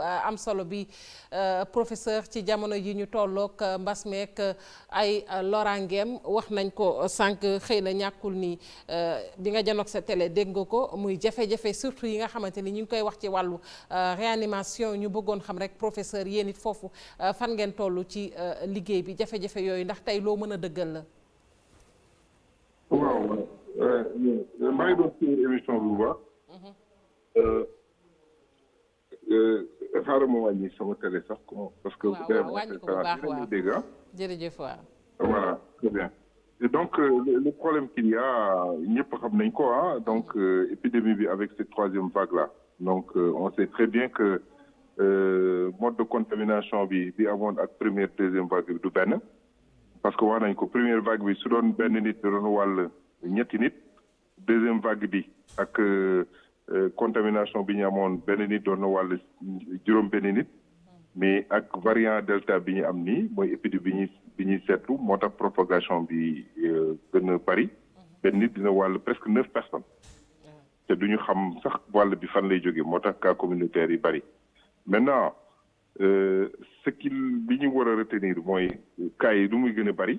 am solo bi professeur ci jamono yi ñu tolloog mbas meek ay loraangeem wax nañ ko sànq xëy na ñàkkul ni bi nga janoog sa télé dégg nga ko muy jafe-jafe surtout yi nga xamante ni ñu ngi koy wax ci wàllu réanimation ñu bëggoon xam rek professeur yéen it foofu fan ngeen toll ci liggéey bi jafe-jafe yooyu ndax tey loo mën a dëggal la. waaw maa ngi doon suivre émission bi bu baax. xaaral ma wàññi sama télé sax parce que. waaw wàññi ko bu baax waaw dégg nga. jërëjëf waaw. voilà très bien. Et donc le problème qu'il y a ñëpp xam nañ ko donc épidémie bi avec cette troisième vague là donc on sait très bien que mode de contamination bi amoon ak première deuxième vague bi du benn. parce que wax nañ ko première vague bi su doon benn nit da doon wàll ñetti nit deuxième vague bi ak contamination bi ñu amoon benn nit doon na wàll juróom benn nit mais ak variant delta bi ñu am nii mooy épidémie bi ñuy seetlu moo tax propagation bi gën a bari benn nit dina wàll presque 9 personnes te duñu xam sax wàll bi fan lay jógee moo tax cas communautaire yi bari maintenant ce bi ñu war a retenir mooy cas yi du muy gën a bari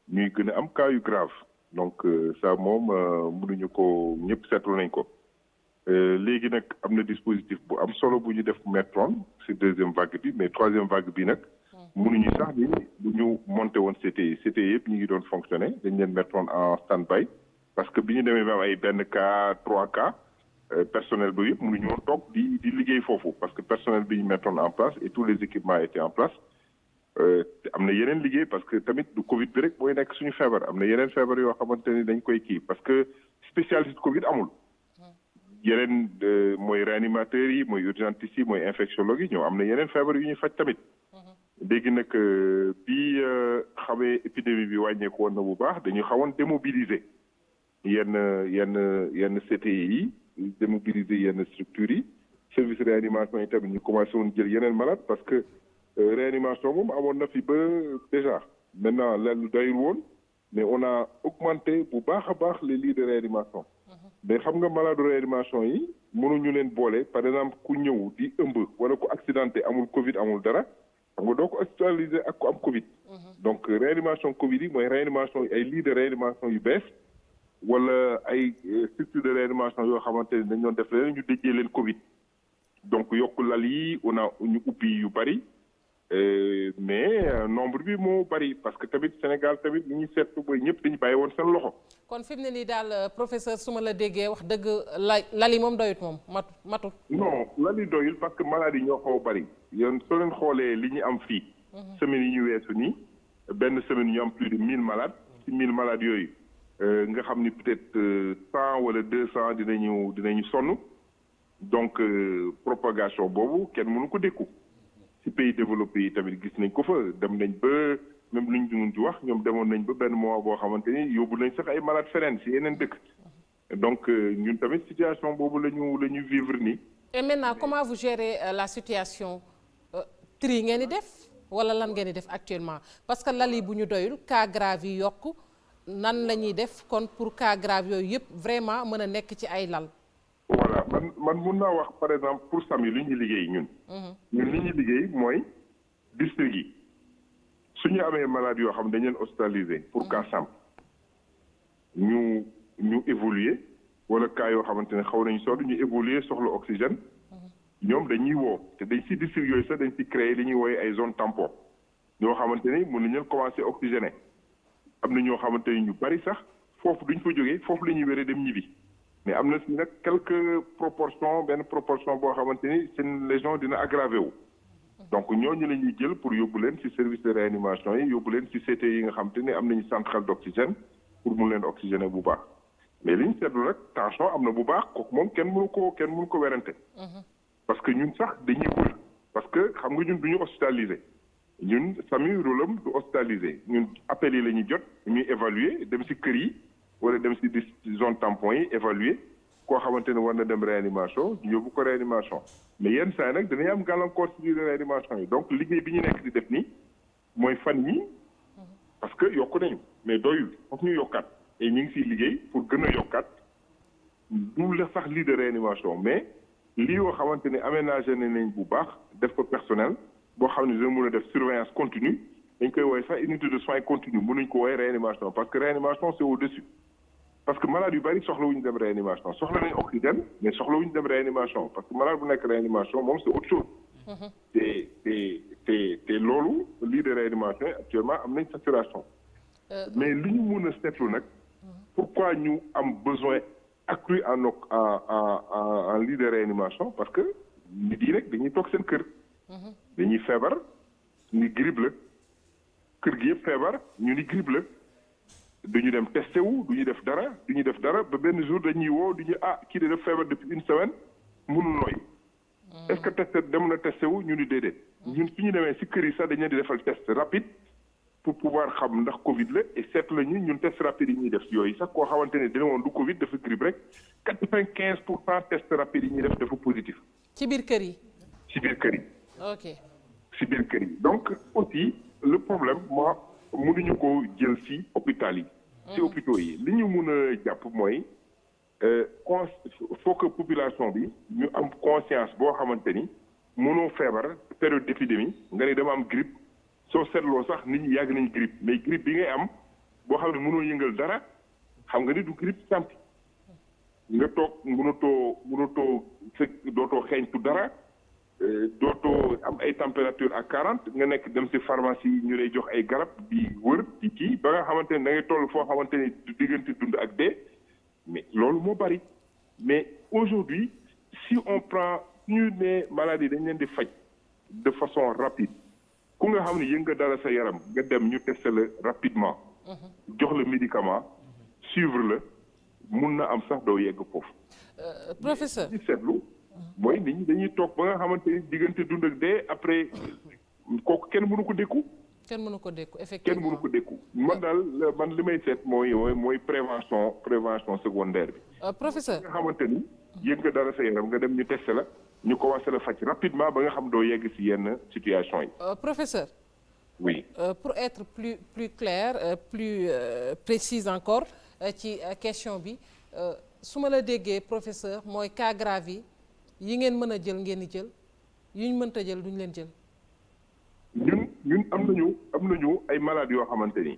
ñuy gën a am cas yu grave donc ça moom mënuñu ko ñëpp seetlu nañ ko léegi nag am na dispositif bu am solo bu ñu def mettroon ci deuxième vague bi mais troisième vague bi nag mënuñu sax ni bu ñu monté woon CTI yëpp ñu ngi doon fonctionner dañ leen mettroon en stand-by parce que bi ñu demee ba am ay benn cas 3 cas personnel ba yëpp mënuñu woon toog di liggéey foofu parce que personnel bi ñu mettoon en place et tous les équipements étaient en place am na yeneen liggéey parce que tamit du Covid bi rek mooy nekk suñu feebar am na yeneen feebar yoo xamante ni dañ koy kii parce que spécialiste Covid amul yeneen mooy réanimateurs yi mooy urgentistes yi mooy infectiologue yi ñoo am na yeneen feebar yu ñuy faj tamit léegi nag bi xamee épidémie bi wàññeeku woon na bu baax dañu xawoon démobiliser yenn CTI yi démobiliser yenn structures yi service réanimation yi tamit ñu commencé woon jël yeneen malade parce que réanimation moom amoon na fi ba déjà maintenant lan doyul woon mais on a augmenté bu baax a baax les lits de réanimation mais xam nga malade réanimation yi mënuñu leen boole par exemple ku ñëw di ëmb wala ku accidenté amul Covid amul dara xam nga doo ko hospitalisé ak ku am Covid. donc réanimation Covid yi mooy réanimation ay lits de réanimation yu bees wala ay structure de réanimation yoo xamante ne dañ doon def leneen ñu déjee leen Covid donc yokk lal yi on a ñu ubbi yu bari. mais nombre bi moo bari parce que tamit Sénégal tamit li ñuy seetlu mooy ñëpp dañu bàyyi woon seen loxo. kon fi mu ne nii daal professeur su ma la déggee wax dëgg lali moom doyut moom matul. non lali doyul parce que maladies yi ñoo xaw a bari. yéen soo leen xoolee li ñu am fii. semaines yi ñu weesu nii benn semaine ñu am plus de 1000 malades. ci 1000 malades yooyu nga xam ni peut-être 100 wala 200 dinañu sonn donc propagation boobu kenn mënu ko dékku. ci pays développé yi tamit gis nañ ko fa dem nañ ba même luñ mun ci wax ñoom demoon nañ ba benn mois boo xamante ni yóbbu nañ sax ay malade feneen ci yeneen dëkk donc ñun tamit situation boobu la ñu vivre nii. et maintenant comment vous gérez la situation tri ngeen di def wala lan ngeen di def actuellement parce que lal yi bu ñu doyul cas grave yi yokk nan la ñuy def kon pour cas grave yooyu yëpp vraiment mën a nekk ci ay lal. voilà man mun naa wax par exemple pour SAMU li ñuy liggéey ñun li ñuy liggéey mooy district yi su ñu amee malade yoo xam dañ leen hospitalisé pour cas simple ñu évoluer wala cas yoo xamante ne xaw nañu sonn ñu évoluer soxla oxygène ñoom dañuy woo te dañ ci district yooyu sax dañ ci créer li ñuy wooye ay zone tampon ñoo xamante ni mën nañu leen commencer oxygéner am na ñoo xamante ni ñu bari sax foofu duñ fa jógee foofu la ñuy wéree dem ñibbi mais am na si nag benn proportion boo xamante ni seen lésion dina aggravé wu donc ñooñu la ñuy jël pour yóbbu leen ci service de réanimation yi yóbbu leen ci CT yi nga xamante ni am nañu centrale d'oxygène pour mun leen oxygéner bu baax mais li ñu seetlu rek tension am na bu baax kooku moom kenn mënu ko werante parce que ñun sax dañuy wër parce que xam nga ñun du ñu hospitalisé ñun SAMU rôle am du hospitalisé ñun appels yi la ñuy jot ñuy évaluer dem ci kër yi wala dem ci zone tampon yi évaluer koo xamante ne war na dem réanimation ñu yóbbu ko réanimation mais yenn saa yi nag danañ am gàllankoor ci biir réanimation yi donc liggéey bi ñu nekk di def nii mooy fan yi parce que yokku nañu mais doyul foog ñu yokkaat et ñu ngi ciy liggéey pour gën a yokkaat du la sax lit de réanimation mais lii yoo xamante ne aménagé nañ bu baax def ko personnel boo xam ne dina mën a def surveillance continue dañ koy woowee sax unité de soins continu mënuñ ko woowee réanimation parce que réanimation c'est au-dessus parce que malade yu bari soxlawuñu dem réanimation soxla nañ oxygène mais soxlawuñu dem réanimation parce que malade bu nekk réanimation moom c'est autre chose. te loolu lii de réanimation actuellement am nañ saturation. mais li ñu mën a seetlu nag. pourquoi ñu am besoin accru en lit de réanimation parce que nit yi rek dañuy toog seen kër. dañuy feebar ni grippe la kër gi yëpp feebar ñu ni grippe la duñu dem testé wu duñu def dara ba benn jour dañuy woo duñu kii de def feebar depuis une semaine mënul nooy. est-ce que testé dem na testé wu ñu ni déedéet. ñun su ñu demee si kër yi sax dañu leen di defal test rapide pour pouvoir xam ndax Covid la et seetlu la ñun test rapide yi ñuy def si yooyu sax koo xamante ne dina woon du Covid dafa grippe rek 95% test rapide yi ñuy def dafa positif. ci biir kër yi. ci biir kër yi. ok. ci biir kër yi donc aussi le problème moi mënuñu ko jël ci hôpital yi. ci hôpitaux yi li ñu mun a jàpp mooy faut que population bi ñu am conscience boo xamante ni mënoo feebar période d'épidémie nga ne dama am grippe soo seetloo sax nit ñi yàgg nañ grippe mais grippe bi ngay am boo xam ne mënoo yëngal dara xam nga ni du grippe simple nga toog mënatoo dootoo xeeñtu dara. dootoo am ay température à 40 nga nekk dem ci pharmacie ñu lay jox ay garab di wër di kii ba nga xamante ne da ngay toll foo xamante ni diggante dund ak dee mais loolu moo bari mais aujourd'hui si on prend ñu ne maladie dañ leen di faj de façon rapide ku nga xam ne yëg nga dara sa yaram nga dem ñu testé la rapidement jox la médicament suivre la mun na am sax doo yegg foofu professeur di seetlu mooy nit ñi dañuy toog ba nga xamante ni diggante dund ak dee après kooku kenn mënu ko dékku. kenn mënu ko dékku effectivement kenn mënu ko dékku man daal man li may seet mooy prévention secondaire bi. professeur nga xamante ni yëg nga dara sa yaram nga dem ñu testé la ñu commencé la faj rapidement ba nga xam doo yegg ci yenn situation yi. professeur. oui. Pour être plus clair plus précise encore ci question bi su ma la déggee professeur mooy cas grave yi ngeen mën a jël ngeen di jël yu ñu mënta jël duñ leen jël. ñun am nañu ay malades yoo xamante ni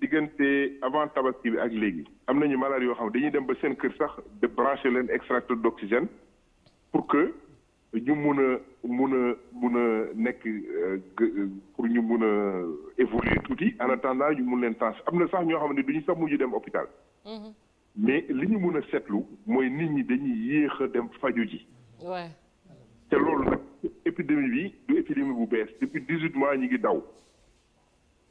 diggante avant tabaski bi ak léegi am nañu malades yoo xam dañuy dem ba seen kër sax de brancher leen extracteur d'oxygène pour que ñu mun a nekk pour ñu mun a évoluer tuuti en attendant ñu mun leen tans am na sax ñoo xam ne duñu sax mujj dem hôpital. mais li ñu mun a seetlu mooy nit ñi dañuy yéex a dem faju ji. waaw. te loolu nag épidémie bi du épidémie bu bees depuis 18 mois ñi ngi daw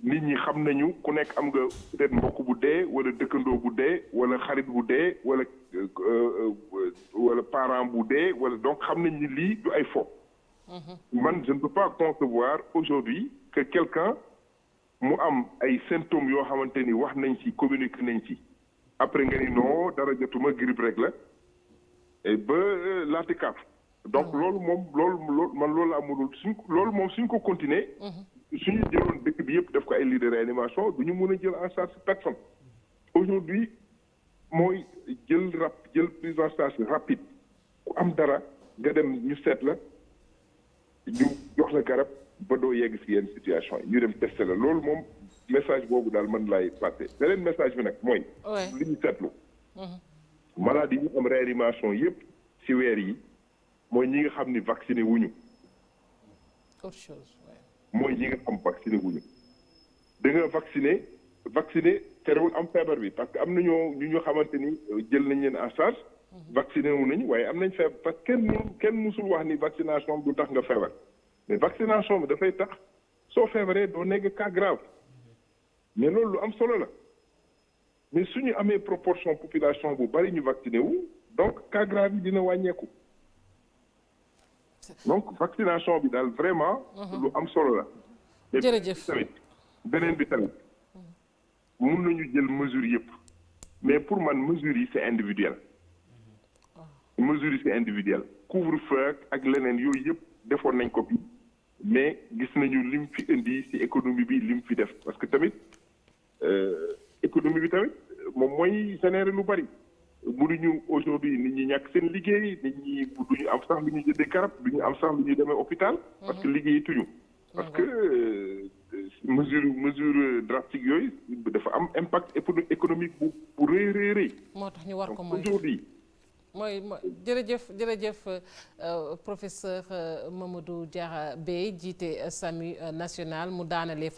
nit ñi xam nañu ku nekk am nga peut-être mbokk bu dee wala dëkkandoo bu dee wala xarit bu dee wala parent bu dee wala donc xam nañ ni lii du ay fo. man je ne peux pas concevoir aujourd'hui que quelqu'un mu am ay symptômes yoo xamante ni wax nañ ci communiqué nañ ci. après nga ni non dara jotuma grippe rek la ba laati kaaf donc loolu man loolu laa mënul suñ ko continuer suñu jëloon dëkk bi yëpp def ko ay lits de réanimation du ñu mën a jël en charge personne aujourd'hui mooy jël prise en charge rapide ku am dara nga dem ñu seet la ñu jox la garab ba doo yegg ci yenn situation yi ñu dem tester la loolu moom message boobu daal man laay passé beneen message bi nag mooy. li ñu seetlu. malade yi ñu am réanimation yëpp ci weer yi mooy ñi nga xam ni vacciné wuñu. autre chose. mooy ñi nga xam vacciné wuñu. da nga vacciné terewul am feebar bi parce que am na ñu xamante ni jël nañ leen en charge. vacciné wu nañu waaye am nañ feebar parce que kenn musul wax ni vaccination du tax nga feebar mais vaccination bi dafay tax soo feebaree doo nekk cas grave. mais loolu lu am solo la mais suñu amee proportion population bu bari ñu vacciné wu donc cas grave yi dina wàññeeku donc vaccination bi daal vraiment. lu am solo la. jërëjëf tamit beneen bi tamit mun nañu jël mesure yëpp mais pour man mesure yi c'est individuel. mesure yi c'est individuel couvre-feu ak leneen yooyu yëpp defoon nañ ko fi mais gis nañu lim fi indi ci économie bi lim fi def parce que tamit. économie bi tamit moom mooy générer lu bari mënuñu aujourd'hui nit ñi ñàkk seen liggéey nit ñi duñu am sax lu ñu jëndee garab duñu am sax lu ñuy demee hôpital. parce que liggéey tuñu. parce que mesure drastique yooyu dafa am impact économique bu rëy rëy. moo tax ñu war ko moytu aujourd'hui mooy jërëjëf professeur Mamadou Diarra Bèye jiite SAMU national mu daanalee fu